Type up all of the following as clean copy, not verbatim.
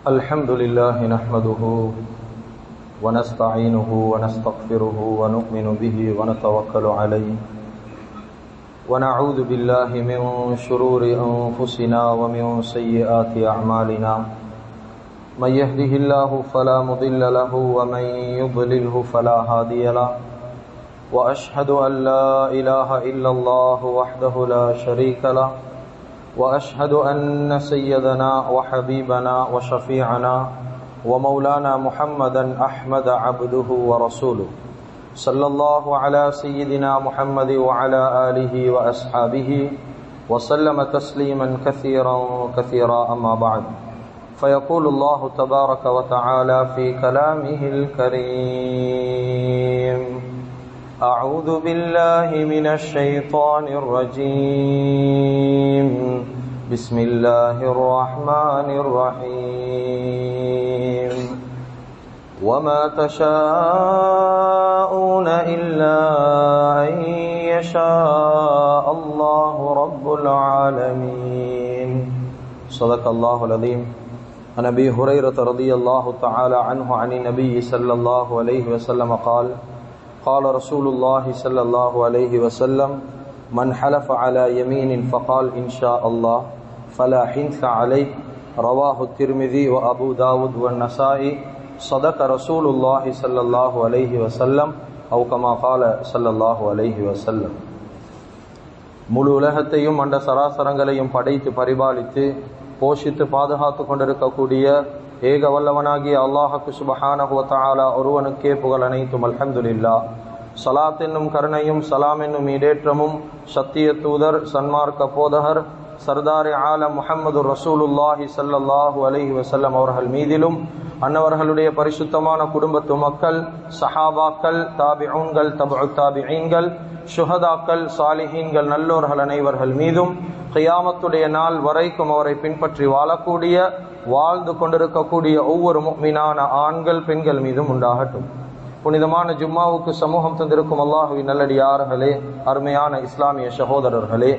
الحمد لله نحمده ونستعينه ونستغفره ونؤمن به ونتوكل عليه ونعوذ بالله من شرور أنفسنا ومن سيئات أعمالنا من يهده الله فلا مضل له ومن يضلله فلا هادي له وأشهد أن لا إله إلا الله وحده لا شريك له وأشهد أن سيدنا وحبيبنا وشفيعنا ومولانا محمدا أحمد عبده ورسوله صلى الله على سيدنا محمد وعلى آله وأصحابه وسلم تسليما كثيرا أما بعد فيقول الله تبارك وتعالى في كلامه الكريم أعوذ بالله من الشيطان الرجيم بسم الله الرحمن الرحيم وما تشاءون إلا أن يشاء الله رب العالمين صدق الله العظيم. عن أبي هريرة رضي الله تعالى عنه عن النبي صلى الله عليه وسلم قال قال رسول الله صلى الله عليه وسلم من حلف على يمين فقال إن شاء الله فلا حنث عليه رواه الترمذي وأبو داود والنسائي صدق رسول الله صلى الله عليه وسلم أو كما قال صلى الله عليه وسلم. முழு உலகத்தையும் அண்ட சராசரங்களையும் படைத்து பரிபாலித்து போஷித்து பாதுகாத்து கொண்டிருக்கக்கூடிய ஏக வல்லவனாகிய அல்லாஹ்வுக்கு சுப்ஹானஹு வ தஆலா ஒருவனுக்கே புகழ் அனைத்தும். அல்ஹம்துலில்லாஹ். ஸலாத் என்னும் கருணையும் சலாம் என்னும் ஈடேற்றமும் சத்திய தூதர் சன்மார்க்க போதகர் சர்தார் ஆலம் முஹம்மது ரசூலுல்லாஹி ஸல்லல்லாஹு அலைஹி வஸல்லம் அவர்கள் மீதிலும் அன்னவர்களுடைய பரிசுத்தமான குடும்பத்து மக்கள் சஹாபாக்கள் தாபிஊன்கள் தபு தாபிஈன்கள் ஷுஹதாக்கள் சாலிஹீன்கள் நல்லோர்கள் அனைவர்கள் மீதும் கியாமத்துடைய நாள் வரைக்கும் அவரை பின்பற்றி வாழக்கூடிய வாழ்ந்து கொண்டிருக்கக்கூடிய ஒவ்வொரு முஃமினான ஆண்கள் பெண்கள் மீதும் உண்டாகட்டும். புனிதமான ஜும்மாவுக்கு சமூகம் தந்திருக்கும் அல்லாஹுவின் நல்லடியார்களே, அருமையான இஸ்லாமிய சகோதரர்களே,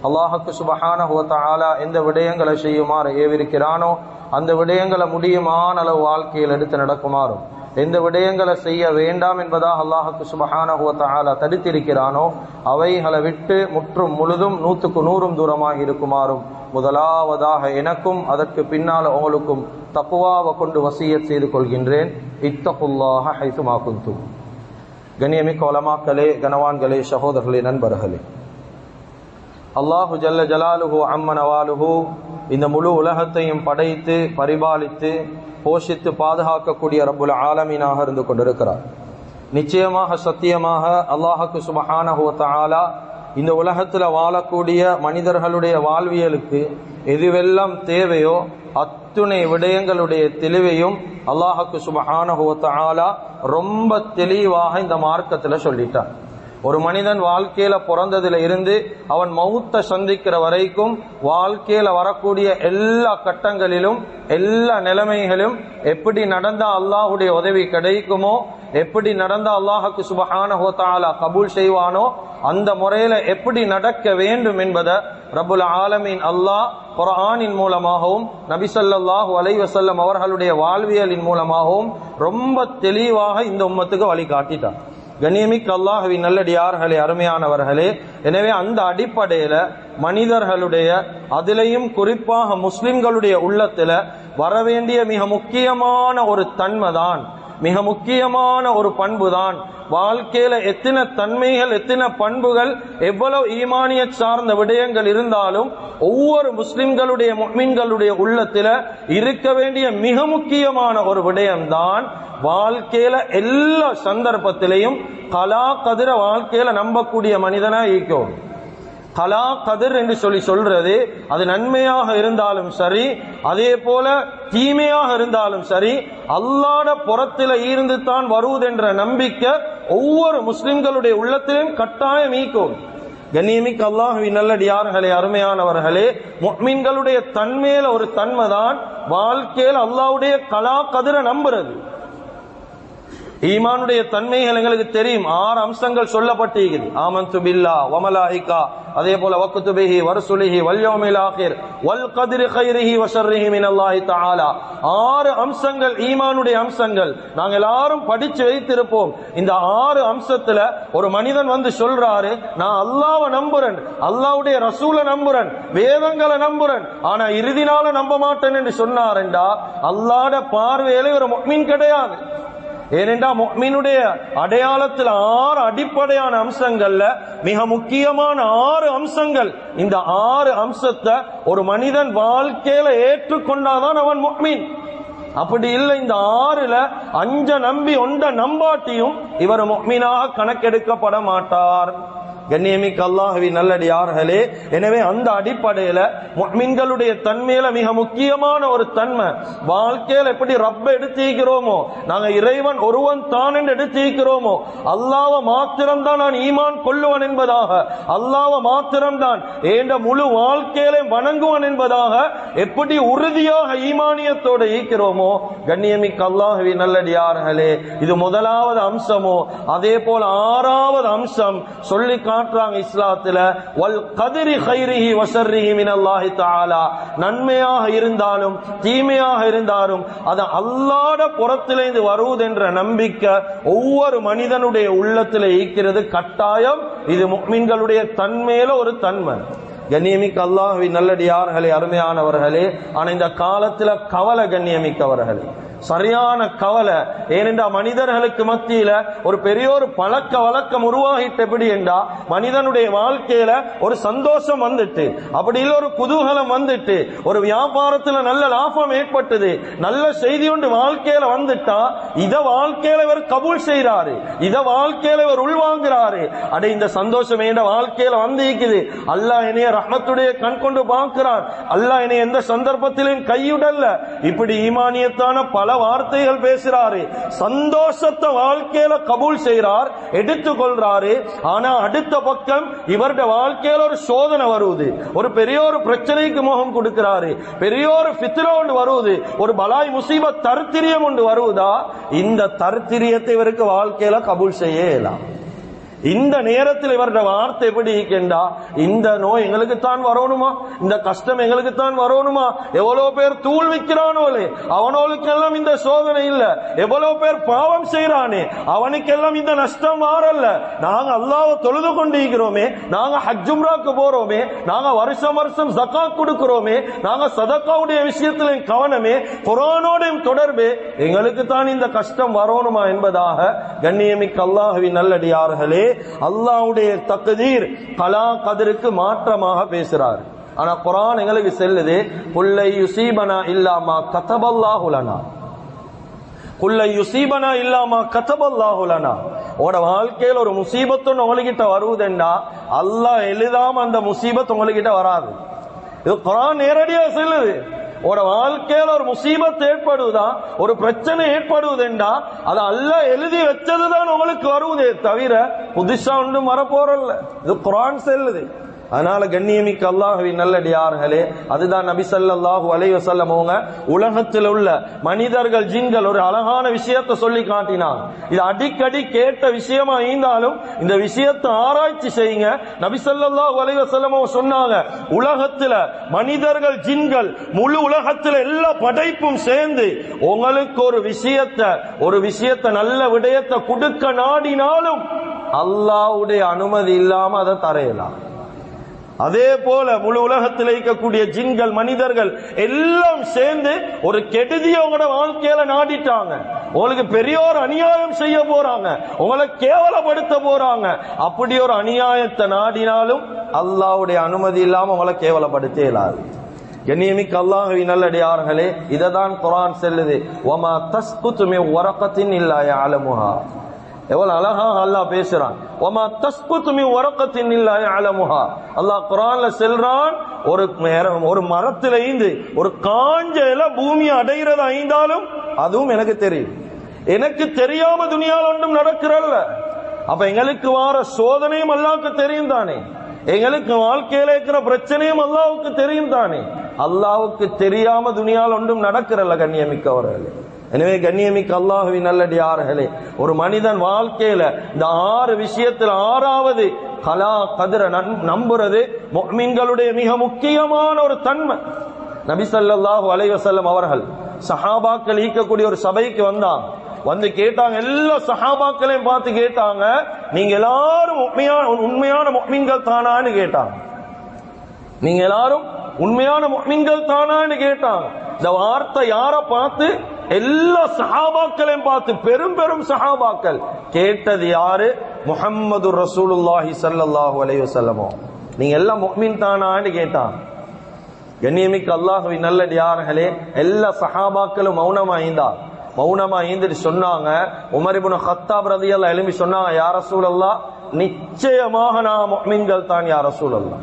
அல்லாஹுக்கு சுப்ஹானஹு வ தஆலா எந்த விடயங்களை செய்யுமாறு ஏவிருக்கிறானோ அந்த விடயங்களை முடியுமான அளவு வாழ்க்கையில் எடுத்து நடக்குமாறும், எந்த விடயங்களை செய்ய வேண்டாம் என்பதாக அல்லாஹுக்கு சுப்ஹானஹு வ தஆலா தடுத்திருக்கிறானோ அவைகளை விட்டு முற்றும் முழுதும் 100க்கு 100 தூரமாக இருக்குமாறும் முதலாவதாக எனக்கும் அதற்கு பின்னால் உங்களுக்கும் தக்வாவை கொண்டு வசியத் செய்து கொள்கின்றேன். இத்தகுல்லாஹ ஹைசுமா குன்தும். கண்ணியமிக்க உலமாக்களே, கனவான்களே, சகோதரர்களே, நண்பர்களே, அல்லாஹு ஜல்ல ஜலாலுஹு அம்ம நவாலுஹு இந்த முழு உலகத்தையும் படைத்து பரிபாலித்து போஷித்து பாதுகாக்கக்கூடிய ரப்புல் ஆலமீனாக இருந்து கொண்டிருக்கிறார். நிச்சயமாக சத்தியமாக அல்லாஹுக்கு சுப்ஹானஹு வ தஆலா இந்த உலகத்தில் வாழக்கூடிய மனிதர்களுடைய வாழ்வியலுக்கு எதுவெல்லாம் தேவையோ அத்துணை விடயங்களுடைய தெளிவையும் அல்லாஹுக்கு சுப்ஹானஹு வ தஆலா ரொம்ப தெளிவாக இந்த மார்க்கத்தில் சொல்லிட்டார். ஒரு மனிதன் வாழ்க்கையில பிறந்ததுல இருந்து அவன் மௌத்தை சந்திக்கிற வரைக்கும் வாழ்க்கையில வரக்கூடிய எல்லா கட்டங்களிலும் எல்லா நிலைமைகளும் எப்படி நடந்தா அல்லாஹுடைய உதவி கிடைக்குமோ, எப்படி நடந்தா அல்லாஹுக்கு சுப்ஹானஹு வ தஆலா கபூல் செய்வானோ அந்த முறையில எப்படி நடக்க வேண்டும் என்பதை ரப்புல் ஆலமீன் அல்லாஹ் குர்ஆனின் மூலமாகவும் நபி ஸல்லல்லாஹு அலைஹி வஸல்லம் அவர்களுடைய வாழ்வியலின் மூலமாகவும் ரொம்ப தெளிவாக இந்த உம்மத்துக்கு வழிகாட்டிட்டார். கண்ணியமிக்க அல்லாஹ்வின் நல்லடியார்களே, அருமையானவர்களே, எனவே அந்த அடிப்படையில மனிதர்களுடைய அதிலையும் குறிப்பாக முஸ்லிம்களுடைய உள்ளத்துல வரவேண்டிய மிக முக்கியமான ஒரு தன்மைதான், மிக முக்கியமான ஒரு பண்புதான் வாழ்க்கையில எத்தனை தன்மைகள் எத்தனை பண்புகள் எவ்வளவு ஈமானிய சார்ந்த விடயங்கள் இருந்தாலும் ஒவ்வொரு முஸ்லிம்களுடைய முஃமின்களுடைய உள்ளத்துல இருக்க வேண்டிய மிக முக்கியமான ஒரு விடயம்தான் வாழ்க்கையில எல்லா சந்தர்ப்பத்திலையும் கலா கதிர வாழ்க்கையில நம்பக்கூடிய மனிதனா ஈக்கும். கலா கதிர் என்று சொல்றது அது நன்மையாக இருந்தாலும் சரி, அதே போல தீமையாக இருந்தாலும் சரி, அல்லாஹ்வுடைய புறத்தில இருந்து தான் வருவதென்ற நம்பிக்கை ஒவ்வொரு முஸ்லிம்களுடைய உள்ளத்திலும் கட்டாயம் ஈக்கும். கண்ணியமிக்க அல்லாஹ்வின் நல்லடியார்களே, அருமையானவர்களே, முஃமின்களுடைய தன்மையில ஒரு தன்மைதான் வாழ்க்கையில் அல்லாஹ்வுடைய கலா கதிர நம்புறது. ஈமானுடைய தன்மைகள் எங்களுக்கு தெரியும். 6 அம்சங்கள் சொல்லப்பட்டிருக்குது. ஆமன்து பில்லாஹ் வ மலாயிகா, அதே போல வக்குதுபிஹி வர்சுலிஹி வல் யௌமில் ஆகிர் வல் கத்ரி கைரிஹி வ ஷர்ரிஹி மினல்லாஹி தஆலா. 6 அம்சங்கள் ஈமானுடைய அம்சங்கள். நாங்க எல்லாரும் படிச்சு வைத்திருப்போம். இந்த 6 அம்சத்துல ஒரு மனிதன் வந்து சொல்றாரு, நான் அல்லாஹ்வை நம்புறேன், அல்லாஹ்வுடைய ரசூலை நம்புறேன், வேதங்களை நம்புறேன், ஆனா இறுதி நாளை நம்ப மாட்டேன் என்று சொன்னார்டா, அல்லாஹ்வுடைய பார்வையில ஒரு முஃமின் கிடையாது. ஏனென்றா முஃமினுடைய அடையாளத்தில் 6 அடிப்படையான அம்சங்கள்ல மிக முக்கியமான 6 அம்சங்கள். இந்த 6 அம்சத்தை ஒரு மனிதன் வாழ்க்கையில ஏற்றுக்கொண்டாதான் அவன் முஃமின். அப்படி இல்லை, இந்த 6ல 5 நம்பி 1 நம்பாட்டியும் இவர் முஃமினாக கணக்கெடுக்கப்பட மாட்டார். கண்ணியமிக்க அல்லாஹ்வின் நல்லடியார்களே, எனவே அந்த அடிப்படையில முஃமின்களுடைய தன்மையில மிக முக்கியமான ஒரு தன்மை, வாழ்க்கையில எப்படி ரப்ப எடுத்திருக்கிறோமோ, நாங்க இறைவன் ஒருவன் தான் என்று எடுத்திருக்கிறோமோ, அல்லாஹ்வை மாத்திரம்தான் நான் ஈமான் கொள்ளுவன் என்பதாக, அல்லாஹ்வை மாத்திரம்தான் ஏண்ட முழு வாழ்க்கையில வணங்குவன் என்பதாக எப்படி உறுதியாக ஈமானியத்தோடு இருக்கிறோமோ, கண்ணியமிக்க அல்லாஹ்வின் நல்லடியார்களே, இது முதலாவது அம்சமோ. அதே போல 6வது அம்சம் சொல்லி காட்டுறாங்க இஸ்லாத்துல, வல் கத்ரி கைரிஹி வ ஷர்ரிஹி மினல்லாஹி தஆலா. நன்மையாக இருந்தாலும் தீமையாக இருந்தாலும் அது அல்லாஹ்வுடைய புறத்திலிருந்து வருவது என்ற நம்பிக்கை ஒவ்வொரு மனிதனுடைய உள்ளத்தில் இருக்கிறது கட்டாயம். இது முஃமின்களுடைய தன்மையில ஒரு தன்மை. கண்ணியமிக்க அல்லாஹ்வின் நல்லடியார்களே, அருமையானவர்களே, ஆனா இந்த காலத்துல கவலை கண்ணியமிக்கவர்களே, சரியான கவலை. ஏனென்றா மனிதர்களுக்கு மத்தியில ஒரு பெரிய ஒரு பழக்க வழக்கம் உருவாகிட்டு. எப்படி என்றா மனிதனுடைய வாழ்க்கையில ஒரு சந்தோஷம் வந்துட்டு, அப்படி இல்ல ஒரு குதூகலம் வந்துட்டு, ஒரு வியாபாரத்துல நல்ல லாபம் ஏற்பட்டது, நல்ல செய்தி ஒன்று வாழ்க்கையில வந்துட்டா இத வாழ்க்கையில இவர் கபூல் செய்யறாரு, இத வாழ்க்கையில இவர் உள்வாங்கிறாரு. அட இந்த சந்தோஷம் என்ற வாழ்க்கையில வந்து இருக்குது, அல்லாஹ் என்னைய ரஹ்மத்துடைய கண் கொண்டு பார்க்கிறான், அல்லாஹ் என்னை எந்த சந்தர்ப்பத்திலும் கையுடல்ல. இப்படி ஈமானியத்தான பல வார்த்தைகள் பேசுறாரு, சந்தோஷத்தை வாழ்க்கையில கபூல் செய்கிறார், எடுத்துக்கொள்றாரு. ஆனா அடுத்த பக்கம் இவருடைய வாழ்க்கையில ஒரு சோதனை வருவது, ஒரு பெரிய ஒரு பிரச்சனைக்கு முகம் கொடுக்கிறாரு, பெரிய ஒரு ஃபித்னா ஒன்று வருவது, ஒரு பலாய் முசீபத் தர்த்திரியம் ஒன்று வருவதா, இந்த தர்த்திரியத்தை இவருக்கு வாழ்க்கையில கபூல் செய்ய இயலாம். இந்த நேரத்தில் இவருடைய வார்த்தை எப்படி இருக்கின்றா, இந்த நோய் எங்களுக்கு தான் வரணுமா, இந்த கஷ்டம் எங்களுக்கு தான் வரணுமா, எவ்வளவு பேர் தூள் விற்கிறானோலே அவனோளுக்கெல்லாம் இந்த சோதனை இல்ல, எவ்வளவு பேர் பாவம் செய்யறானே அவனுக்கெல்லாம் இந்த நஷ்டம் மாறல்ல, நாங்க அல்லாஹ்வை தொழுது கொண்டிருக்கிறோமே, நாங்க ஹஜ் உம்ராக்கு போறோமே, நாங்க வருஷம் வருஷம் ஜகாத் கொடுக்கிறோமே, நாங்க சதகாவுடைய விஷயத்துல கவனமே, குர்ஆனோட தொடர்பே, எங்களுக்கு தான் இந்த கஷ்டம் வரணுமா என்பதாக கண்ணியமிக்க அல்லாஹ்வின் நல்லடியார்களே, அல்லாஹ்வுடைய தக்தீர் கலா கதருக்கு மாற்றமாக பேசுறார். ஆனா குர்ஆன் எங்களுக்கு சொல்லுது, குல்லை யுஸீபனா இல்லா மா கதபல்லாஹு லனா, குல்லை யுஸீபனா இல்லா மா கதபல்லாஹு லனா. உங்களோட வாழ்க்கையில் ஒரு முசீபத்து உங்ககிட்ட வருவதுன்னா அல்லாஹ் எழுதாம அந்த முசீபத் உங்ககிட்ட வராது. இது குர்ஆன் நேரடியா சொல்லுது. ஒரு வாழ்க்கையில ஒரு முசீபத் ஏற்படுவதா, ஒரு பிரச்சனை ஏற்படுவதுண்டா அது அல்லாஹ் எழுதி வச்சதுதான் உங்களுக்கு வருவதே தவிர புதுசா ஒன்றும் வரப்போறல்ல. இது குர்ஆன் சொல்லுது. அதனால கண்ணியமிக்க அல்லாஹ்வின் நல்லடியார்களே, அதுதான் நபி ஸல்லல்லாஹு அலைஹி வஸல்லம் அவங்க உலகத்தில் உள்ள மனிதர்கள் ஜின்கள் ஒரு அழகான விஷயத்தை சொல்லி காட்டினாங்க. இது அடிக்கடி கேட்ட விஷயமா இருந்தாலும் இந்த விஷயத்தை ஆராய்ச்சி செய்யுங்க. நபி ஸல்லல்லாஹு அலைஹி வஸல்லம் அவங்க சொன்னாங்க, உலகத்துல மனிதர்கள் ஜின்கள் முழு உலகத்துல எல்லா படைப்பும் சேர்ந்து உங்களுக்கு ஒரு விஷயத்தை நல்ல விடயத்தை கொடுக்க நாடினாலும் அல்லாஹ்வுடைய அனுமதி இல்லாம அதை தரையலாம். அதே போல முழு உலகத்தில் இருக்கக்கூடிய ஜின்கள் மனிதர்கள் எல்லாம் சேர்ந்து ஒரு கெடுதியை உங்களோட வாழ்க்கையில நாடிட்டாங்க, உங்களுக்கு பெரிய ஒரு அநியாயம் செய்ய போறாங்க, உங்களை கேவலப்படுத்த போறாங்க. அப்படி ஒரு அநியாயத்தை நாடினாலும் அல்லாஹ்வுடைய அனுமதி இல்லாம உங்களை கேவலப்படுத்த இயலாது. கண்ணியமிக்க அல்லாஹ்வின் நல்லடியார்களே, இததான் குர்ஆன் சொல்லுது, வமா தஸ்குது மின் வரகத்தின் இல்லா யஅலமுஹா. எவ்வளவு அழகாக அல்லாஹ் பேசுறான். வமா தஸ்குது மின் வரகத்தின் இல்லா யஅலமுஹா. அல்லாஹ் குர்ஆன்ல சொல்றான், ஒரு மரத்துல இருந்து ஒரு காஞ்ச இலை பூமியை அடைகிறதா இருந்தாலும் அதுவும் எனக்கு தெரியும், எனக்கு தெரியாம துனியால ஒன்றும் நடக்கிறல்ல. அப்ப எங்களுக்கு வார சோதனையும் அல்லாஹ்வுக்கு தெரியும் தானே, எங்களுக்கு வாழ்க்கையில இருக்கிற பிரச்சனையும் அல்லாஹ்வுக்கு தெரியும் தானே. அல்லாஹ்வுக்கு தெரியாம துனியால ஒன்றும் நடக்கிறல்ல கண்ணியமிக்கவர்களே. எனவே கண்ணியமிக்க அல்லாஹ்வின் நல்லடியார்களே, ஒரு மனிதன் வாழ்க்கையில இந்த 6 விஷயத்தில் 6வது கலா கதிர நம்புறது முஃமின்களுடைய மிக முக்கியமான ஒரு தன்மை. நபி ஸல்லல்லாஹு அலைஹி வஸல்லம் அவர்கள் சஹாபாக்கள் ஈக்கக்கூடிய ஒரு சபைக்கு வந்தாங்க. வந்து கேட்டாங்க, எல்லா சஹாபாக்களையும் பார்த்து கேட்டாங்க, நீங்க எல்லாரும் உண்மையான முஃமின்கள் தானான்னு கேட்டாங்க. நீங்க எல்லாரும் உண்மையான முஃமின்கள் தானான்னு கேட்டாங்க. இந்த வார்த்தை யார பார்த்து? எல்லா சஹாபாக்களையும் பார்த்து, பெரும் பெரும் சஹாபாக்கள். கேட்டது யாரு? முஹம்மது ரசூலுல்லாஹி ஸல்லல்லாஹு அலைஹி வஸல்லம். நீங்க எல்லாம் முஃமின் தானான்னு கேட்டாங்க. கண்ணியமிக்க அல்லாஹ்வின் நல்லடியார்களே, எல்லா சஹாபாக்களும் மௌனமா ஈந்துட்டு சொன்னாங்க. உமர் இப்னு கத்தாப் ரலியல்லாஹு எழும்பி சொன்னாங்க, யா ரசூலல்லாஹ், நிச்சயமாக நான் முஃமின்கள் தான் யா ரசூலல்லாஹ்.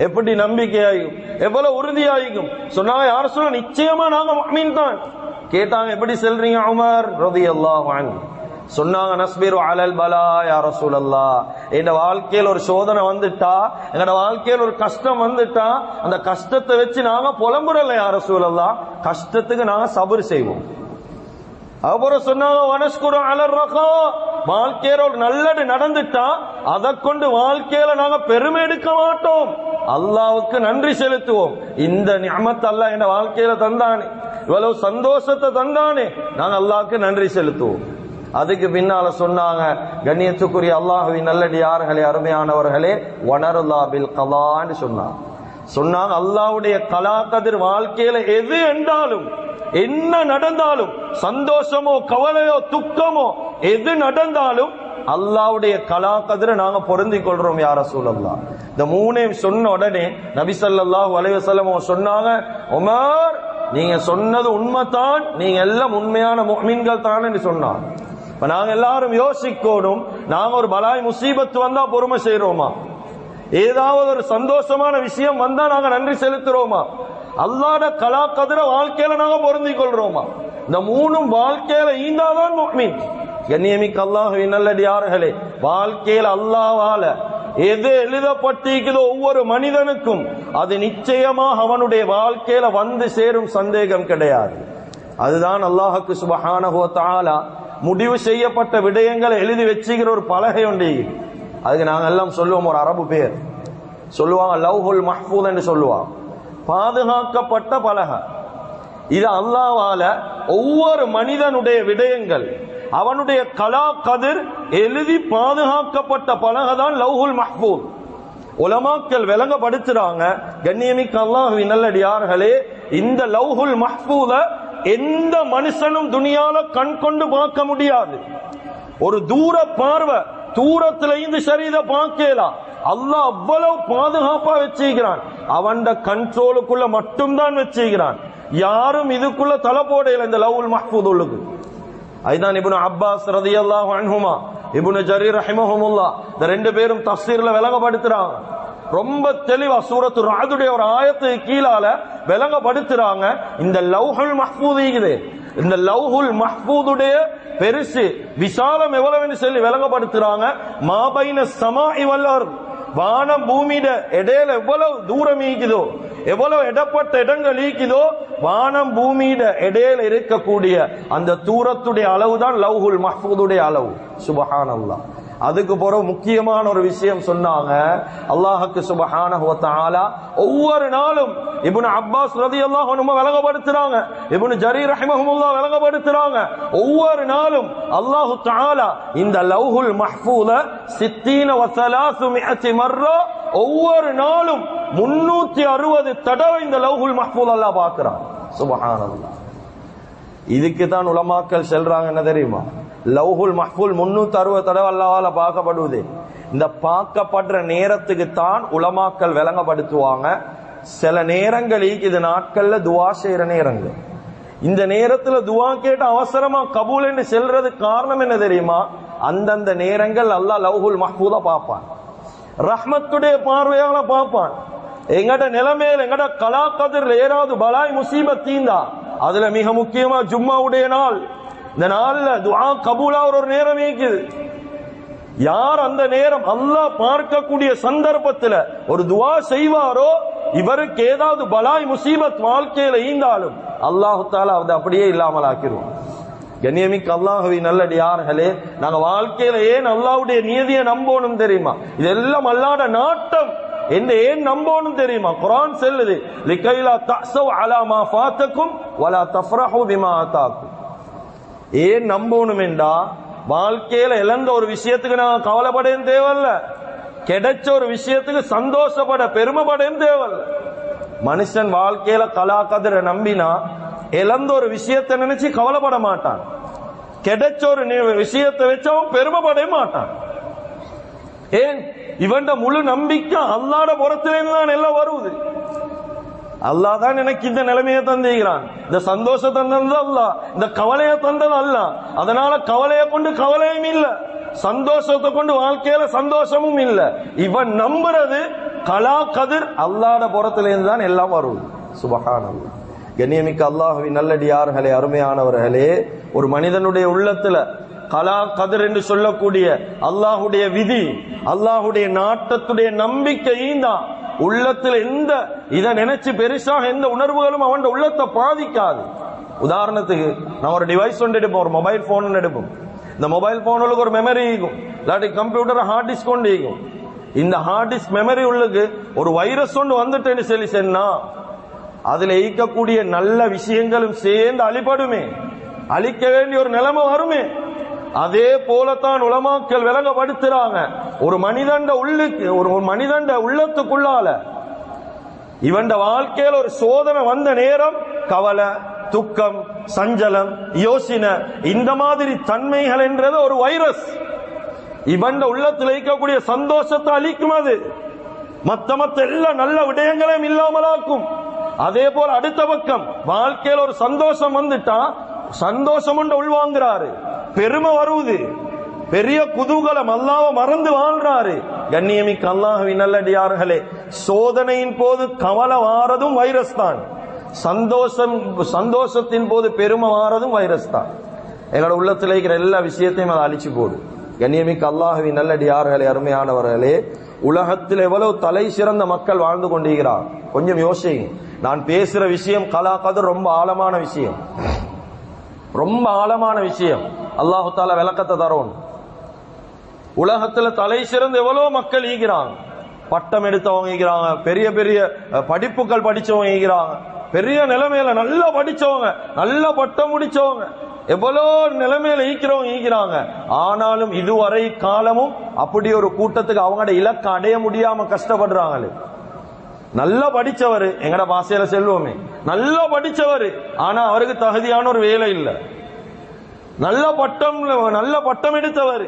எப்படி நம்பிக்கையாயும் எவ்வளவு உறுதியாயும் சொன்னாங்க, யா ரசூலல்லாஹ், நிச்சயமா நாங்க முஃமின் தான். கேட்டாங்க, எப்படி சொல்றீங்க உமர் ரலியல்லாஹு அன்ஹு? சொன்னாங்க, நஸ்பிரு அலல் பலா யா ரசூலல்லாஹ், எங்க வாழ்க்கையில் ஒரு சோதனை வந்துட்டா, எங்க வாழ்க்கையில் ஒரு கஷ்டம் வந்துட்டா, அந்த கஷ்டத்தை வச்சு நாங்க புலம்புறல யா ரசூலல்லாஹ், கஷ்டத்துக்கு நாங்க சபர் செய்வோம். அப்புறம் சொன்னாங்க, வனஸ்குரு அலர் ரகா, வாழ்க்கையில ஒரு நல்லது நடந்துட்டா அதை கொண்டு வாழ்க்கையில நாங்க பெருமை எடுக்க மாட்டோம், அல்லாஹ்வுக்கு நன்றி செலுத்துவோம். இந்த நிஅமத் அல்லாஹ் எங்க வாழ்க்கையில தந்தானே, இவ்வளவு சந்தோஷத்தை தந்தானே, நாங்க அல்லாஹ்வுக்கு நன்றி செலுத்துவோம். அதுக்கு பின்னால சொன்னாங்க, கண்ணியத்துக்குரிய அல்லாஹ்வின் நல்லடியார்களே, அருமையானவர்களே, வனருல்லா பில் கலான்னு சொன்னாங்க, அல்லாஹ்வுடைய கலா கதிர் வாழ்க்கையில எது என்றாலும், என்ன நடந்தாலும், சந்தோஷமோ கவலையோ துக்கமோ எது நடந்தாலும் அல்லாஹ்வுடைய கலா கதிரை நாங்க பொருந்திக் கொள்றோம் யா ரசூலல்லாஹ். இந்த மூணையும் சொன்ன உடனே நபி ஸல்லல்லாஹு அலைஹி வஸல்லம் சொன்னாங்க, உமர், நீங்க சொன்னது உண்மைதான், நீங்க எல்லாம் உண்மையான முஃமின்கள் தான் என்று சொன்னாங்க. இப்ப நாங்க எல்லாரும் யோசிக்கணும், நாங்க ஒரு பலாய் முசீபத்து வந்தா பொறுமை செய்யறோமா? ஏதாவது ஒரு சந்தோஷமான விஷயம் வந்தா நாங்க நன்றி செலுத்துறோமா? அல்லாஹ்வுடைய கலா கதிர வாழ்க்கையில நாங்க பொருந்திக் கொள்றோமா? இந்த மூணும் வாழ்க்கையில ஈந்தாதான் முஃமின். கண்ணியமிக்க அல்லாஹ்வின் நல்லடியார்களே, வாழ்க்கையில அல்லாஹ்வால எது எழுதப்பட்டிருக்கிறதோ ஒவ்வொரு மனிதனுக்கும் அது நிச்சயமாக அவனுடைய வாழ்க்கையில வந்து சேரும், சந்தேகம் கிடையாது. அதுதான் அல்லாஹ்வுக்கு சுப்ஹானஹு வ தஆலா முடிவு செய்யப்பட்ட விடயங்களை எழுதி வச்சுக்கிற ஒரு பலகை உண்டு. அதுக்கு நாங்க எல்லாம் சொல்லுவோம், ஒரு அரபு பேர் சொல்லுவாங்க, லவ்ஹுல் மஹ்ஃபூஸ் என்று சொல்லுவாங்க, பாதுகாக்கப்பட்ட பலகை. இது அல்லாஹ்வால ஒவ்வொரு மனிதனுடைய விடயங்கள், அவனுடைய கலா கதிர் எழுதி பாதுகாக்கப்பட்ட பலகை தான் லவ்ஹுல் மஹ்ஃபூஸ். உலமாக்கள் விளங்கப்படுத்துறாங்க, கண்ணியமிக்க அல்லாஹ்வின் நல்லடியார்களே, இந்த லவ்ஹுல் மஹ்ஃபூஸ எந்த மனுஷனும் துனியால கண் கொண்டு பார்க்க முடியாது. ஒரு தூர பார்வை, தூரத்துல இருந்து சரீத பார்க்கலாம். அல்லாஹ் அவ்வளவு பாதுகாப்பா வச்சுக்கிறான், அவன் கண்ட்ரோலுக்குள்ள மட்டும்தான் வச்சுக்கிறான். யாரும் இதுக்குள்ள தலை போடையில இந்த லவ்ஹுல் மஹ்ஃபூஸ் உள்ளுக்கு. ஐதான் இப்னு அப்பாஸ் ரலியல்லாஹு அன்ஹுமா, இப்னு ஜரீர் ரஹிமஹுமுல்லாஹ், இந்த ரெண்டு பேரும் தஃசீர்ல விளங்கப்படுத்துறாங்க. ரொம்ப தெளிவா சூரத்து ரஅதுடைய ஒரு ஆயத்துக்கு கீழால விளங்கப்படுத்துறாங்க. இந்த லவ்ஹுல் மஹ்ஃபூஸ் இருக்குது, இந்த லவ்ஹுல் மஹ்ஃபூதுடைய பெருசு விசாலம் எவ்வளவுன்னு சொல்லி விளங்கப்படுத்துறாங்க. மாபைன ஸமாஇ வல் அர்த், வானம் பூமியிட இடையில எவ்வளவு தூரம் ஈக்குதோ, எவ்வளவு இடப்பட்ட இடங்கள் ஈக்குதோ, வானம் பூமியிட இடையில இருக்கக்கூடிய அந்த தூரத்துடைய அளவுதான் லவ்ஹுல் மஹ்ஃபூதுடைய அளவு. சுப்ஹானல்லாஹ். அதுக்கு பிறகு முக்கியமான ஒரு விஷயம் சொன்னாங்க, அல்லாஹ்வுக்கு சுப்ஹானஹு வ தஆலா ஒவ்வொரு நாளும் இப்னு அப்பாஸ் ரலியல்லாஹு அன்ஹு விளங்கப்படுத்துறாங்க, இப்னு ஜரீர் ரஹிமஹுல்லாஹ் விளங்கப்படுத்துறாங்க, ஒவ்வொரு நாளும் அல்லாஹ் தஆலா இந்த லவ்ஹுல் மஹ்ஃபூஸ 60 வ 300 மர்ரா, ஒவ்வொரு நாளும் 360 தடவை இந்த லவ்ஹுல் மஹ்ஃபூஸ் அல்லாஹ் பார்க்கறான். சுப்ஹானல்லாஹ். இதுக்கு தான் உலமாக்கள் சொல்றாங்க, என்ன தெரியுமா? லவ்ஹுல் மஹ்ஃபூஸ் 360 தடவை அல்லாஹ்வால பார்க்கப்படுவது. இந்த பார்க்கப்படுற நேரத்துக்கு தான் உலமாக்கள் விளங்கப்படுத்துவாங்க, சில நேரங்கள் இது நாட்கள்ல துவா செய்யற நேரங்கள். இந்த நேரத்துல துவா கேட்டு அவசரமா கபூல் என்று செல்றது காரணம் என்ன தெரியுமா? அந்தந்த நேரங்கள் அல்லாஹ் லவ்ஹுல் மஹ்ஃபூஸ பார்ப்பான், ரஹ்மத்துடைய பார்வையால பார்ப்பான். எங்கட நிலைமையில எங்கட கலா கதிர்ல ஏதாவது பலாய் முசீபத் தீந்தா, அதுல மிக முக்கியமா ஜும்மாவுடைய நாள், இந்த நாள்ல துஆ கபூலா ஒரு நேரம் இருக்குது. யார் அந்த நேரம் அல்லாஹ் பார்க்கக்கூடிய சந்தர்ப்பத்துல ஒரு துஆ செய்வாரோ, இவருக்கு ஏதாவது பலாய் முசீபத் வாழ்க்கையில ஈந்தாலும் அல்லாஹ் தஆலா அதை அப்படியே இல்லாமல் ஆக்கிடுவான். கண்ணியமிக்க அல்லாஹ்வின் நல்லடியார்களே, நாங்க வாழ்க்கையில ஏன் அல்லாஹ்வுடைய நியதியை நம்பணும் தெரியுமா? இதெல்லாம் அல்லாஹ்வுட நாட்டம் என்ன ஏன் நம்பணும் தெரியுமா? குர்ஆன் சொல்லுது, லிகைலா தஸவ் அலா மா ஃபாதக்கும் வலா தஃப்ரஹு பிமா ஆதாக்கும். ஏன் நம்பணும் என்றா, வாழ்க்கையில இழந்த ஒரு விஷயத்துக்கு நாங்க கவலைப்படவும் தேவையில்ல, கிடைச்ச ஒரு விஷயத்துக்கு சந்தோஷப்பட பெருமைப்படவும் தேவையில்ல. மனுஷன் வாழ்க்கையில கலா கதிரை நம்பினா இழந்த ஒரு விஷயத்தை நினைச்சு கவலைப்பட மாட்டான், கிடைச்ச ஒரு விஷயத்தை வச்சு அவன் பெருமைப்பட மாட்டான். ஏன்? இவன் முழு நம்பிக்கை அல்லாஹ்வுடைய புறத்திலிருந்து தான் எல்லாம் வருவது. அல்லாஹ் தான் எனக்கு இந்த நிலைமையை தந்துகிறான், இந்த சந்தோஷத்தை தந்தது அல்லாஹ், இந்த கவலையை தந்தது அல்லாஹ். அதனால கவலையை கொண்டு கவலையும் இல்ல, சந்தோஷத்தை கொண்டு வாழ்க்கையில சந்தோஷமும் இல்ல. இவன் நம்புறது கலா கதிர் அல்லாஹ்வுடைய புறத்திலிருந்து தான் எல்லாம் வருவது. சுப்ஹானல்லாஹ். கண்ணியமிக்க அல்லாஹ்வின் நல்லடியார்களே, அருமையானவர்களே, ஒரு மனிதனுடைய உள்ளத்துல கலா கதிர் என்று சொல்லக்கூடிய அல்லாஹுடைய விதி, அல்லாஹுடைய நாட்டத்துடைய நம்பிக்கையும் தான் உள்ளத்துல எந்த இதை நினைச்சு பெருசாக எந்த உணர்வுகளும் அவன் உள்ளத்தை பாதிக்காது. உதாரணத்துக்கு நான் ஒரு டிவைஸ் ஒன்று எடுப்போம், ஒரு மொபைல் போன் எடுப்போம். இந்த மொபைல் போனுக்கு ஒரு மெமரி இருக்கும், இல்லாட்டி கம்ப்யூட்டர் ஹார்ட் டிஸ்க் கொண்டு இருக்கும். இந்த ஹார்ட் டிஸ்க் மெமரி உள்ளுக்கு ஒரு வைரஸ் ஒன்று வந்துட்டேன்னு சொல்லி சொன்னா அதுல ஈக்கக்கூடிய நல்ல விஷயங்களும் சேர்ந்து அழிபடுமே, அழிக்க வேண்டிய ஒரு நிலைமை வருமே. அதே போலத்தான் உலமாக்கள் விளங்கப்படுத்துறாங்க, ஒரு மனிதண்ட உள்ளுக்கு ஒரு மனிதண்ட உள்ளத்துக்குள்ளால இவன் வாழ்க்கையில ஒரு சோதனை வந்த நேரம் கவலை, துக்கம், சஞ்சலம், யோசனை, இந்த மாதிரி தன்மைகள் என்றது ஒரு வைரஸ். இவன் உள்ளத்தில் இருக்கக்கூடிய சந்தோஷத்தை அளிக்கும், அது மத்த எல்லா நல்ல விடயங்களையும் இல்லாமலாக்கும். அதே போல அடுத்த பக்கம் வாழ்க்கையில் ஒரு சந்தோஷம் வந்துட்டா சந்தோஷம் உள்வாங்கிறாரு, பெருமை வருவது, பெரிய குதூகலம், அல்லாஹ்வை மறந்து வாழ்றாரு. கண்ணியமிக்க அல்லாஹ்வின் நல்லடியார்களே, சோதனையின் போது கவலை வாரதும் வைரஸ் தான், சந்தோஷத்தின் போது பெருமை வாரதும் வைரஸ் தான். எங்களோட உள்ளத்தில் இருக்கிற எல்லா விஷயத்தையும் அதை அழிச்சு போடு. கண்ணியமிக்க அல்லாஹ்வின் நல்லடியார்களே, அருமையானவர்களே, உலகத்தில் எவ்வளவு தலை சிறந்த மக்கள் வாழ்ந்து கொண்டிருக்கிறார். கொஞ்சம் யோசிங்க. நான் பேசுற விஷயம் கலாக்கதிர் ரொம்ப ஆழமான விஷயம், ரொம்ப ஆழமான விஷயம். அல்லாஹு தாலா விளக்கத்தை தரோம். உலகத்துல தலை சிறந்த எவ்வளவு மக்கள் ஈகிறாங்க, பட்டம் எடுத்தவங்க ஈகிறாங்க, பெரிய பெரிய படிப்புகள் படிச்சவங்க ஈகிறாங்க, பெரிய நிலைமையில நல்லா படிச்சவங்க, நல்ல பட்டம் முடிச்சவங்க, எவ்வளோ நிலைமையில ஈக்கிறவங்க ஈக்கிறாங்க. ஆனாலும் இதுவரை காலமும் அப்படி ஒரு கூட்டத்துக்கு அவங்களோட இலக்கை அடைய முடியாம கஷ்டப்படுறாங்களே. நல்லா படிச்சவர், எங்கட பாசையில செல்வோமே, நல்லா படிச்சவர், ஆனா அவருக்கு தகுதியான ஒரு வேலை இல்லை. நல்ல பட்டம் எடுத்தவர்,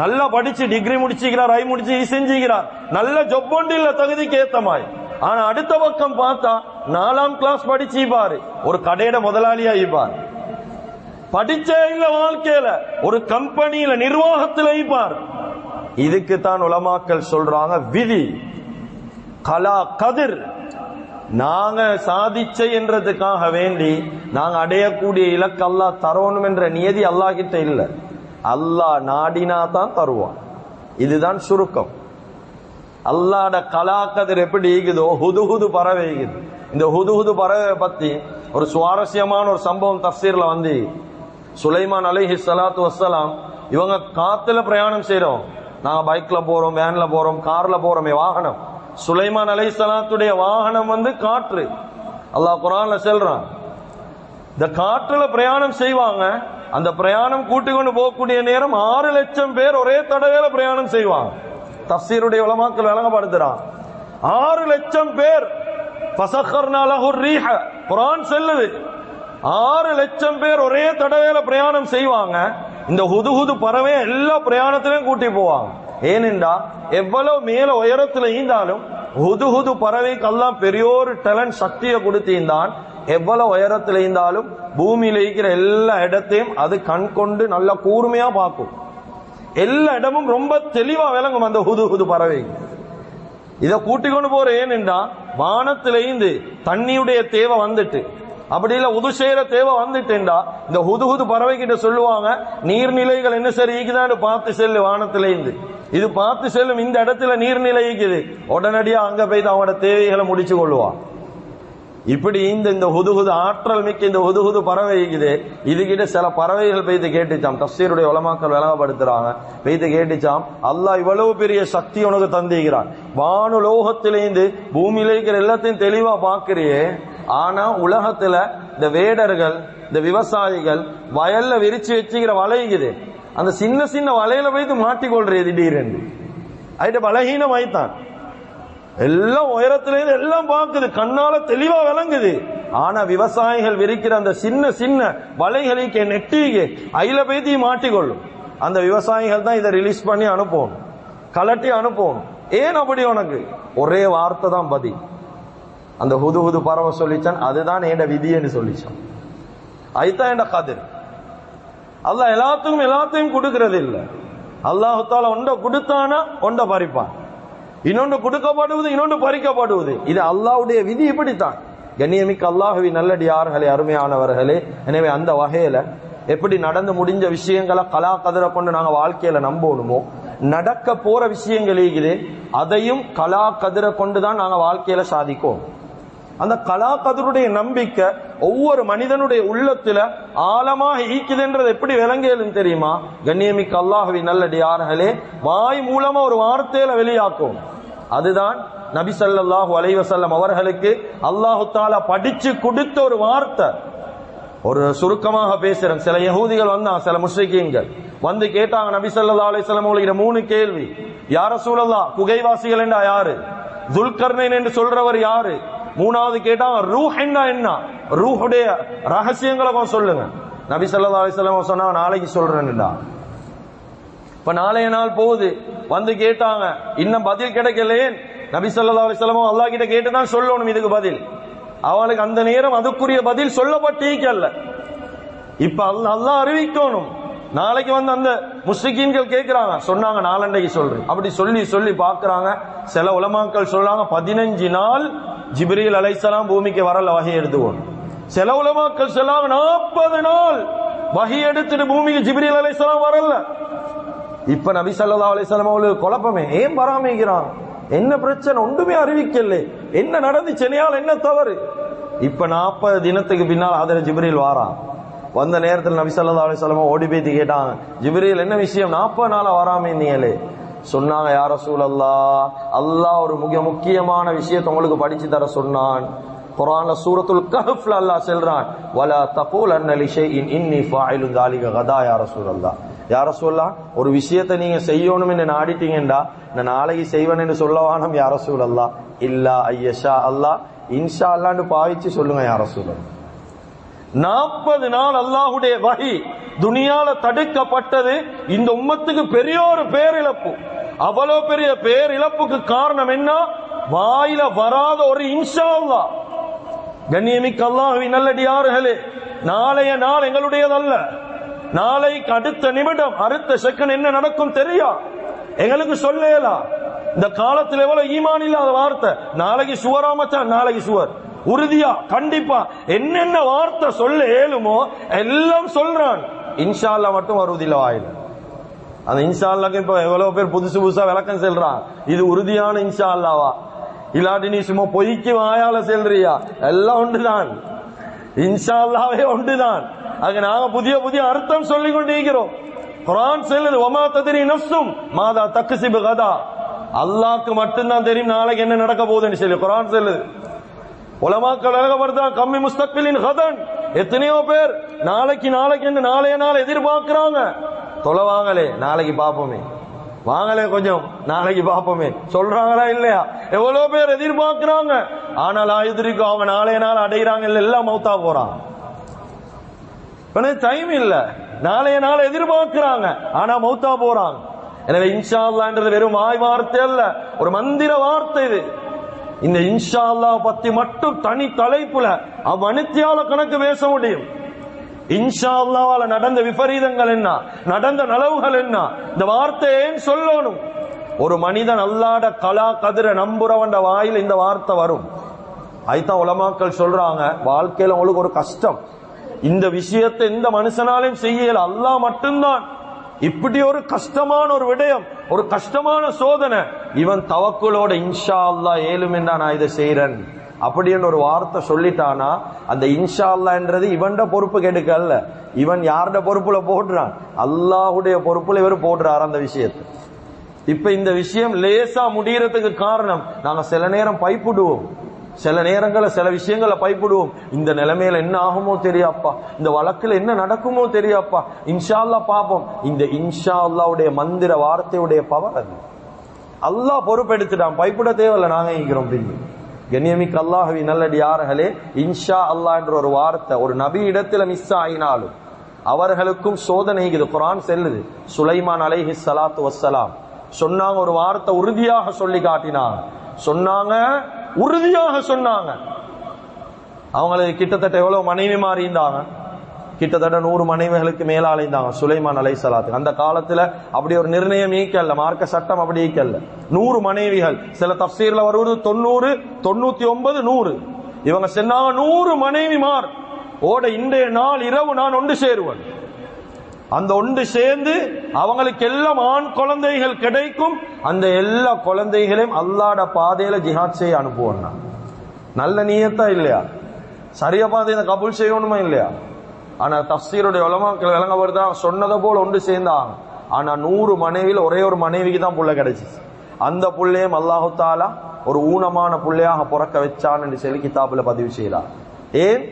நல்லா படிச்சு டிகிரி முடிச்சுக்கிறார், ஐ முடிச்சு செஞ்சுக்கிறார், நல்ல ஜொப் ஒன்று இல்ல தகுதிக்கு ஏத்தமாய். ஆனா அடுத்த பக்கம் பார்த்தா 4ஆம் கிளாஸ் படிச்சு பாரு, ஒரு கடையிட முதலாளியா இருப்பார், படிச்சே இல்ல வாழ்க்கையில, ஒரு கம்பெனியில நிர்வாகத்தில் இருப்பார். இதுக்கு தான் உலமாக்கள் சொல்றாங்க விதி, கலா கதிர். நாங்க சாதிச்ச என்றதுக்காக வேண்டி நாங்க அடையக்கூடிய இலக்கு அல்லாஹ் தரணும் என்ற நியதி அல்லாஹ் கிட்ட இல்ல, அல்லாஹ் நாடினா தான் தருவான். இதுதான் சுருக்கம். அல்லாஹ்ட கலா கதிர் எப்படி ஈகுதோ ஹுதுஹுது பறவை ஈகுது. இந்த ஹுதுஹுது பறவை பத்தி ஒரு சுவாரஸ்யமான ஒரு சம்பவம் தஃப்சீர்ல வந்து, சுலைமான் அலைஹி ஸலாத்து வஸ்ஸலாம் இவங்க காத்துல பிரயாணம் செய்றோம், நாங்க பைக்ல போறோம், வேன்ல போறோம், கார்ல போறோமே வாகனம். சுலைமான் அலைஹிஸ்ஸலாத்துடைய வாகனம் வந்து காற்று. அல்லாஹ் குர்ஆன்ல சொல்றான், இந்த காற்றுல பிரயாணம் செய்வாங்க. அந்த பிரயாணம் கூட்டிக் கொண்டு போகக்கூடிய நேரம் 6 லட்சம் பேர் ஒரே தடவையில பிரயாணம் செய்வாங்க. தஃப்சீருடைய உலமாக்கள் விளங்கப்படுத்துறான், 6 லட்சம் பேர். ஃபஸഖர்னா லஹு ர்ரீஹ, குர்ஆன் சொல்லுது 6 லட்சம் பேர் ஒரே தடவையில பிரயாணம் செய்வாங்க. இந்த ஹுதுஹுது பறவை எல்லா பிரயாணத்திலையும் கூட்டி போவாங்க. ஏனென்றா எவ்வளவு மேல உயரத்துல ஈந்தாலும் ஹுதுஹுது பறவைக்கு அல்லாஹ் பெரியோரு டேலண்ட் சக்தியை கொடுத்திருந்தான். எவ்வளவு உயரத்துல ஈந்தாலும் பூமியில இருக்கிற எல்லா இடத்தையும் அது கண் கொண்டு நல்ல கூர்மையா பார்க்கும், எல்லா இடமும் ரொம்ப தெளிவா விளங்கும் அந்த ஹுதுஹுது பறவை. இதை கூட்டிக் கொண்டு போற ஏனென்றா வானத்திலேந்து தண்ணியுடைய தேவை வந்துட்டு, அப்படி இல்ல உது செய்யற தேவை வந்துட்டேன்டா இந்த ஹுதுஹுது பறவை கிட்ட சொல்லுவாங்க, நீர்நிலைகள் என்ன சரி ஈக்குதான்னு பார்த்து செல்லு வானத்திலேந்து, இது பார்த்து செல்லும், இந்த இடத்துல நீர்நிலை ஈக்குது, உடனடியா அங்க போய் அவனோட தேவைகளை முடிச்சு கொள்ளுவான். இப்படி இந்த ஹுதுஹுது ஆற்றல் மிக்க இந்த ஹுதுஹுது பறவை இருக்குது. இதுகிட்ட சில பறவைகள் பெய்து கேட்டுச்சாம். தஃசீருடைய உலமாக்கள் விளங்கப்படுத்துறாங்க. பெய்து கேட்டுச்சாம், அல்லாஹ் இவ்வளவு பெரிய சக்தி உனக்கு தந்திக்கிறான், வானுலோகத்திலேந்து பூமியில இருக்கிற எல்லாத்தையும் தெளிவா பாக்குறியே, ஆனா உலகத்துல இந்த வேடர்கள், இந்த விவசாயிகள் வயல்ல விரிச்சு வச்சுக்கிற வலைக்குது, அந்த சின்ன சின்ன வலையில போய்த்து மாட்டிக்கொள்றது திடீரென்று. அதுட்ட பலகீனம் ஆயித்தான். எல்லாம் உயரத்திலேருந்து எல்லாம் பார்க்குது, கண்ணால தெளிவா விளங்குது. ஆனா விவசாயிகள் விரிக்கிற அந்த சின்ன சின்ன வலைகளுக்கு நெட்டிக்கு அயில பேத்தி மாட்டிக்கொள்ளும். அந்த விவசாயிகள் தான் இதை ரிலீஸ் பண்ணி அனுப்பணும், கலட்டி அனுப்பணும். ஏன் அப்படி? உனக்கு ஒரே வார்த்தை தான் பதில். அந்த ஹுதுஹுது பறவை சொல்லிச்சான், அதுதான் என் விதின்னு சொல்லிச்சான். அதுதான் என் கதிர். அல்லாஹ் எல்லாத்தையும் கொடுக்கறது இல்லை. அல்லாஹு தாலா ஒன்றை கொடுத்தானா ஒன்றை பறிப்பான், இன்னொன்று கொடுக்கப்படுவது, இன்னொன்று பறிக்கப்படுவது. இது அல்லாஹ்வுடைய விதி. இப்படித்தான் கண்ணியமிக்க அல்லாஹ்வின் நல்லடியார்களே, அருமையானவர்களே. எனவே அந்த வகையில எப்படி நடந்து முடிஞ்ச விஷயங்களை கலா கதிரை கொண்டு நாங்க வாழ்க்கையில நம்பணுமோ, நடக்க போற விஷயங்கள் இருக்குது, அதையும் கலா கதிரை கொண்டுதான் நாங்க வாழ்க்கையில சாதிக்கும். அந்த கலா கதிருடைய நம்பிக்கை ஒவ்வொரு மனிதனுடைய உள்ளத்துல ஆழமாக ஈக்குதுன்றது எப்படி விளங்கியதுன்னு தெரியுமா? கண்ணியமிக்க அல்லாஹ்வின் நல்லடியார்களே, வாய் மூலமா ஒரு வார்த்தையில வெளியாக்கும். அதுதான் நபி ஸல்லல்லாஹு அலைஹி வஸல்லம் அவர்களுக்கு அல்லாஹ் தஆலா படிச்சு கொடுத்த ஒரு வார்த்தை. ஒரு சுருக்கமாக பேசுறேன். சில யஹூதிகள் வந்தாங்க, சில முஷ்ரிக்கீன்கள் வந்து கேட்டாங்க நபி ஸல்லல்லாஹு அலைஹி வஸல்லம் அவங்களுக்கு 3 கேள்வி. யா ரசூலல்லாஹ், குகைவாசிகள் என்றா யாரு? துல்கர்னைன் என்று சொல்றவர் யாரு? 3வது கேட்டாங்க ரூஹ் என்ன? ரூஹுடைய ரகசியங்களை சொல்லுங்க. நபி ஸல்லல்லாஹு அலைஹி வஸல்லம் சொன்னா நாளைக்கு சொல்றேன்டா. இப்ப நாளைய நாள் போகுது, வந்து கேட்டாங்க, இன்னும் பதில் கிடைக்கலையே. நபி ஸல்லல்லாஹு அலைஹி வஸல்லம் அல்லாஹ் கிட்ட கேட்டுதான் சொல்லணும் இதுக்கு பதில். அவளுக்கு அந்த நேரம் அதுக்குரிய பதில் சொல்லப்பட்டிருக்கல. இப்ப அல்லாஹ் அறிவிக்கணும். நாளைக்கு வந்து அந்த முஸ்லிக்கீன்கள் கேட்கிறாங்க, சொன்னாங்க நாளண்டைக்கு சொல்றேன். அப்படி சொல்லி சொல்லி பாக்குறாங்க. சில உலமாக்கள் சொல்றாங்க 15 நாள் ஜிப்ரீல் அலைஹிஸ்ஸலாம் பூமிக்கு வரல வஹி எடுத்துவோம். சில உலமாக்கள் சொன்னாங்க 40 நாள் வஹி எடுத்துட்டு பூமிக்கு ஜிப்ரீல் அலைஹிஸ்ஸலாம் வரல. இப்ப நபி ஸல்லல்லாஹு அலைஹி வஸல்லம் அவங்களுக்கு குழப்பமே, ஏன் வராமேங்கிறான், என்ன பிரச்சனை, ஒன்றுமே அறிவிக்கல, என்ன நடந்துச்சு, என்ன தவறு? இப்ப 40 தினத்துக்கு பின்னால் அதர ஜிப்ரீல் வாரான். வந்த நேரத்தில் நபி ஸல்லல்லாஹு அலைஹி வஸல்லம் ஓடி போய் கேட்டாங்க, ஜிப்ரீல் என்ன விஷயம், 40 நாளா வராமே நீங்களே? சொன்னாங்க, யா ரசூலல்லாஹ், அல்லாஹ் ஒரு முக்கியமான விஷயத்தை உங்களுக்கு படிச்சு தர சொன்னான். குர்ஆன்ல சூரத்துல் கஹ்ஃப்ல அல்லாஹ் சொல்றான், வலா தகூலன்ன லிஷைஇன் இன்னி ஃபாயிலு ذلك غدا யா ரசூலல்லாஹ். யா ரசூலல்லாஹ், ஒரு விஷயத்தை நீங்க செய்யணும் என்று நாடிட்டீங்கடா, நான் நாளைக்கு செய்வேன் என்று சொல்லவானம் யா ரசூலல்லாஹ். இல்லா ஐயஷா அல்லாஹ், இன்ஷா அல்லாஹ்னு பாவிச்சு சொல்லுங்க யா ரசூலல்லாஹ். 40 நாள் அல்லாஹ்வுடைய வஹி துனியால தடுக்கப்பட்டது. இந்த உம்மத்துக்கு பெரிய ஒரு பேரிழப்பு. அவ்வளவு பெரிய பேரிழப்புக்கு காரணம் என்ன? வாயில வராத ஒரு இன்ஷா அல்லாஹ். கண்ணியமிக்க அல்லாஹ்வின் நல்லடியார்களே, நாளைய நாள் எங்களுடையதல்ல. நாளைக்கு அடுத்த நிமிடம், அடுத்த செகண்ட் என்ன நடக்கும் தெரியா? எங்களுக்கு சொல்லலாம். இந்த காலத்தில் எவ்வளவு ஈமான் இல்லாத வார்த்தை. நாளைக்கு சுவரா மச்சான், நாளைக்கு சுவர், உறுதியா, கண்டிப்பா, என்னென்ன வார்த்தை சொல்ல ஏழுமோ எல்லாம் சொல்றான். இன்ஷா அல்லாஹ் மட்டும் வருவதில்லை வாயில. அந்த இன்ஷா அல்லாஹ்க்கு இப்ப எவ்வளவு பேர் புதுசு புதுசா விளக்கம் செல்றான். இது உறுதியான இன்ஷா அல்லாஹ்வா, இல்லாட்டி நீ சும்மா பொய்க்கு வாயால செல்றியா? எல்லாம் ஒன்றுதான், இன்ஷா அல்லாஹ்வே ஒன்றுதான். அதுக்கு நாங்க புதிய புதிய அர்த்தம் சொல்லிக் கொண்டிருக்கிறோம். குர்ஆன் சொல்லுது, வமா தத்ரி நஃப்ஸும் மாதா தக்ஸிபு கதா. அல்லாஹ்க்கு மட்டும்தான் தெரியும் நாளைக்கு என்ன நடக்க போகுதுன்னு சொல்லி குர்ஆன் சொல்லுது. உலமாக்கள் விளங்கப்படுத்தான், கம்மி முஸ்தக்பிலின் கதன். எத்தனையோ பேர் நாளைக்கு என்று நாளைய நாள் எதிர்பார்க்கிறாங்க. தொலைவாங்களே, நாளைக்கு பார்ப்போமே, வாங்களே கொஞ்சம் நாளைக்கு பார்ப்போமே சொல்றாங்களா இல்லையா? எவ்வளவு பேர் எதிர்பார்க்கிறாங்க. ஆனால் ஆயுதரிக்கும் அவங்க நாளைய நாள் அடைகிறாங்க, எல்லாம் மௌத்தா போறாங்க. டைம் இல்ல, நாளைய நாள் எதிர்பார்க்கிறாங்க, ஆனா மௌத்தா போறாங்க. எனவே இன்ஷா அல்லாஹ்ன்றது வெறும் வாய் வார்த்தை அல்ல, ஒரு மந்திர வார்த்தை இது. இந்த இன்ஷா அல்லாஹ் பத்தி மட்டும் தனி தலைப்புல அவ்வனித்தியால கணக்கு பேச முடியும். இன்ஷா அல்லாஹ்வால நடந்த விபரீதங்கள் என்ன, நடந்த நலவுகள் என்ன, இந்த வார்த்தையை ஏன் சொல்லணும்? ஒரு மனிதன் அல்லாஹ்ட கலா கதிர நம்புறவன் வாயில் இந்த வார்த்தை வரும். ஐதான் உலமாக்கள் சொல்றாங்க, வாழ்க்கையில உங்களுக்கு ஒரு கஷ்டம், இந்த விஷயத்தை எந்த மனுஷனாலையும் செய்யல, அல்லாஹ் மட்டும்தான். இப்படி ஒரு கஷ்டமான ஒரு விடயம், ஒரு கஷ்டமான சோதனை, இவன் தவக்குலோட இன்ஷா அல்லாஹ் ஏழும் என்றா நான் இதை செய்யறேன், அப்படின்னு ஒரு வார்த்தை சொல்லிட்டானா அந்த இன்ஷா அல்லாஹ்ன்றது இவன்ட பொறுப்பு கெடுக்கல்ல, இவன் யாருடைய பொறுப்புல போடுறான், அல்லாஹுடைய பொறுப்புல இவர் போடுறாரு அந்த விஷயத்தை. இப்ப இந்த விஷயம் லேசா முடியறதுக்கு காரணம் நாங்க சில நேரம் பைப்புடுவோம், சில நேரங்கள சில விஷயங்களை பைப்பிடுவோம். இந்த நிலைமையில என்ன ஆகுமோ தெரியாப்பா, இந்த வழக்குல என்ன நடக்குமோ தெரியாப்பா, இன்ஷா அல்லாஹ் பாப்போம். இந்த இன்ஷா அல்லாஹ்வுடைய மந்திர வார்த்தையுடைய பவர் அது. அல்லாஹ் பொறுப்பெடுத்துட்டான், பைப்பிட தேவையில்லை, நாங்க இருக்கிறோம். பின்னு கண்ணியமிக்க அல்லாஹ்வின் நல்லடியார்களே, இன்ஷா அல்லாஹ் என்ற ஒரு வார்த்தை ஒரு நபி இடத்துல மிஸ் ஆயினாலும் அவர்களுக்கும் சோதனை இது. குர்ஆன் செல்லுது, சுலைமான் அலைஹிஸ் ஸலாத்து வஸ்ஸலாம் சொன்னாங்க, ஒரு வார்த்தை உறுதியாக சொல்லி காட்டினாங்க, சொன்னாங்க, உறுதியாக சொன்னாங்க. அவங்களுக்கு கிட்டத்தட்ட எவ்வளவு மனைவி மாறிந்தாங்க, கிட்டத்தட்ட 100 மனைவிகளுக்கு மேல அலைந்தாங்க சுலைமான் அலைஹிஸ்ஸலாத்து. அந்த காலத்துல அப்படி ஒரு நிர்ணயம் ஈக்கல்ல, மார்க்க சட்டம் அப்படி ஈக்கல்ல. 100 மனைவிகள், சில தஃப்சீர்ல வருவது 90, 99, 100. இவங்க சொன்னாங்க 100 மனைவிமார் ஓட இன்றைய நாள் இரவு நான் ஒன்று சேருவேன். அந்த ஒன்று சேர்ந்து அவங்களுக்கு எல்லாம் ஆண் குழந்தைகள் கிடைக்கும், அந்த எல்லா குழந்தைகளையும் அல்லாஹ்ட பாதையில ஜிஹாத் செய்ய அனுப்புவாங்க. நல்ல நியத்தா இல்லையா? சரியா பாதையில கபூல் செய்யணுமா இல்லையா? ஆனா தஃப்சீருடைய உலமாக்கள் விளங்க வருதா, சொன்னதை போல ஒன்று சேர்ந்தாங்க. ஆனா 100 மனைவியில ஒரே ஒரு மனைவிக்கு தான் புள்ள கிடைச்சிச்சு. அந்த புள்ளையும் அல்லாஹு தாலா ஒரு ஊனமான புள்ளையாக பிறக்க வச்சான் என்று சொல்லி கிதாபுல பதிவு செய்யலாம். ஏன்?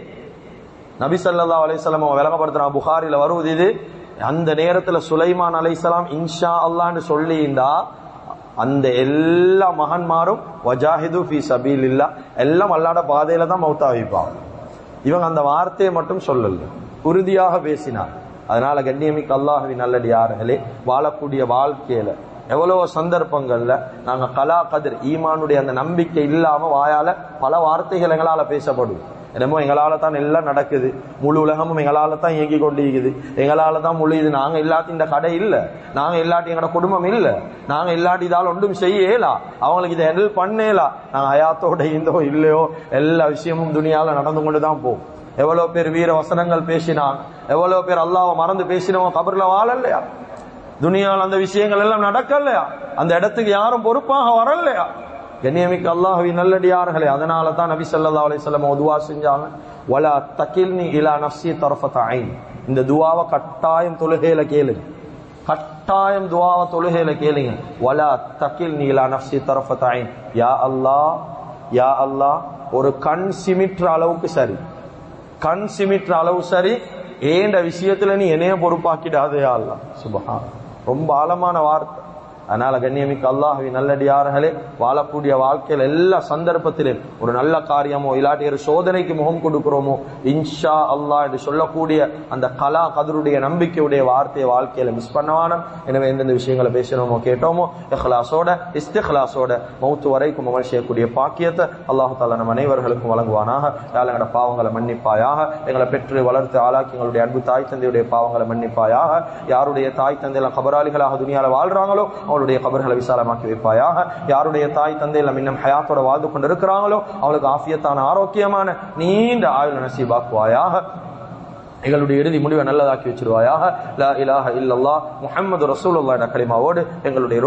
நபி ஸல்லல்லாஹு அலைஹி வஸல்லம் விளங்கப்படுத்துறாங்க, புகாரில வருவது இது. அந்த நேரத்துல சுலைமான் அலைஹிஸ்ஸலாம் இன்ஷா அல்லாஹ்னு சொல்லியிருந்தா அந்த எல்லா மகன்மாரும் வஜாஹிது ஃபீ சபீலில்லாஹ் எல்லாம் அல்லாஹ்ட பாதையில தான் மௌத்தா வைப்பாங்க. இவங்க அந்த வார்த்தையை மட்டும் சொல்லல, உறுதியாக பேசினார். அதனால கண்ணியமிக்க அல்லாஹ்வின் நல்லடியார்களே, வாழக்கூடிய வாழ்க்கையில எவ்வளவோ சந்தர்ப்பங்கள்ல நாங்க கலா கதிர் ஈமானுடைய அந்த நம்பிக்கை இல்லாம வாயால பல வார்த்தைகள் எங்களால பேசப்படும். என்னமோ எங்களால தான் எல்லாம் நடக்குது, முழு உலகமும் எங்களால தான் இயங்கி கொண்டிருக்குது, எங்களால தான் முழு இது, நாங்க இல்லாட்டி இந்த கடை இல்ல, நாங்க இல்லாட்டி எங்களோட குடும்பம் இல்ல, நாங்க இல்லாட்டி இதால் ஒன்றும் செய்யலா, அவங்களுக்கு இதை ஹெல்ப் பண்ணலா, நாங்க ஹயாத்தோட இருந்தோ இல்லையோ எல்லா விஷயமும் துனியால நடந்து கொண்டுதான் போகும். எவ்வளவு பேர் வீர வசனங்கள் பேசினாங்க, எவ்வளவு பேர் அல்லாஹ்வை மறந்து பேசினவங்க கபர்ல வாழலையா? துனியால் அந்த விஷயங்கள் எல்லாம் நடக்கலையா? அந்த இடத்துக்கு யாரும் பொறுப்பாக வரலையா? கண்ணியமிக்க அல்லாஹ்வின் நல்லடியார்களே, அதனால தான் நபி ஸல்லல்லாஹு அலைஹி வஸல்லம் துஆ செஞ்சாங்க, வலா தகில்னி இலா நஃப்ஸி தர்ஃபத ஐன். இந்த துஆவை கட்டாயம் தொழுகையில கேளுங்க, கட்டாயம் துஆவை தொழுகையில கேளுங்க. வலா தகில்னி இலா நஃப்ஸி தர்ஃபத ஐன். யா அல்லாஹ், யா அல்லாஹ், ஒரு கண் சிமிட்ற அளவுக்கு சரி, கண் சிமிட்ற அளவு சரி, ஏண்ட விஷயத்துல நீ என்னைய பொறுப்பாக்கிடாதே யா அல்லாஹ். சுப்ஹான், ரொம்ப ஆழமான வார்த்தை. அதனால கண்ணியமிக்க அல்லாஹ்வின் நல்லடியார்களே, வாழக்கூடிய வாழ்க்கையில் எல்லா சந்தர்ப்பத்திலும் ஒரு நல்ல காரியமோ இல்லாட்டி ஒரு சோதனைக்கு முகம் கொடுக்கிறோமோ இன்ஷா அல்லாஹ் என்று சொல்லக்கூடிய அந்த கலா கதருடைய நம்பிக்கையுடைய வார்த்தையை வாழ்க்கையில மிஸ் பண்ணவானம். எனவே எந்தெந்த விஷயங்களை பேசினோமோ கேட்டோமோ இஹ்லாஸோட இஸ்திக்லாஸோட மௌத்து வரைக்கும் அமல் செய்யக்கூடிய பாக்கியத்தை அல்லாஹ் தஆலா நம் அனைவர்களுக்கும் வழங்குவானாக. எங்களோட பாவங்களை மன்னிப்பாயாக, எங்களை பெற்று வளர்த்து ஆளாக்கி எங்களுடைய அன்பு தாய் தந்தையுடைய பாவங்களை மன்னிப்பாயாக. யாருடைய தாய் தந்தையெல்லாம் கபராளிகளாக துனியால வாழ்றாங்களோ அவளுடைய கபர்களை விசாலமாக்கி வைப்பாயாக. யாருடைய தாய் தந்தை எல்லாம் இன்னும் ஹயாத்தோட வாழ்ந்து கொண்டு இருக்கிறாங்களோ அவளுக்கு ஆஃபியத்தான ஆரோக்கியமான நீண்ட ஆயுள் நசீபாக்குவாயாக. எங்களுடைய இறுதி முடிவை நல்லதாக்கி வச்சிருவாயாக. லா இலாஹ இல்லல்லாஹ் முஹம்மது ரசூலுல்லாஹ் என்ற கலிமாவோடு எங்களுடைய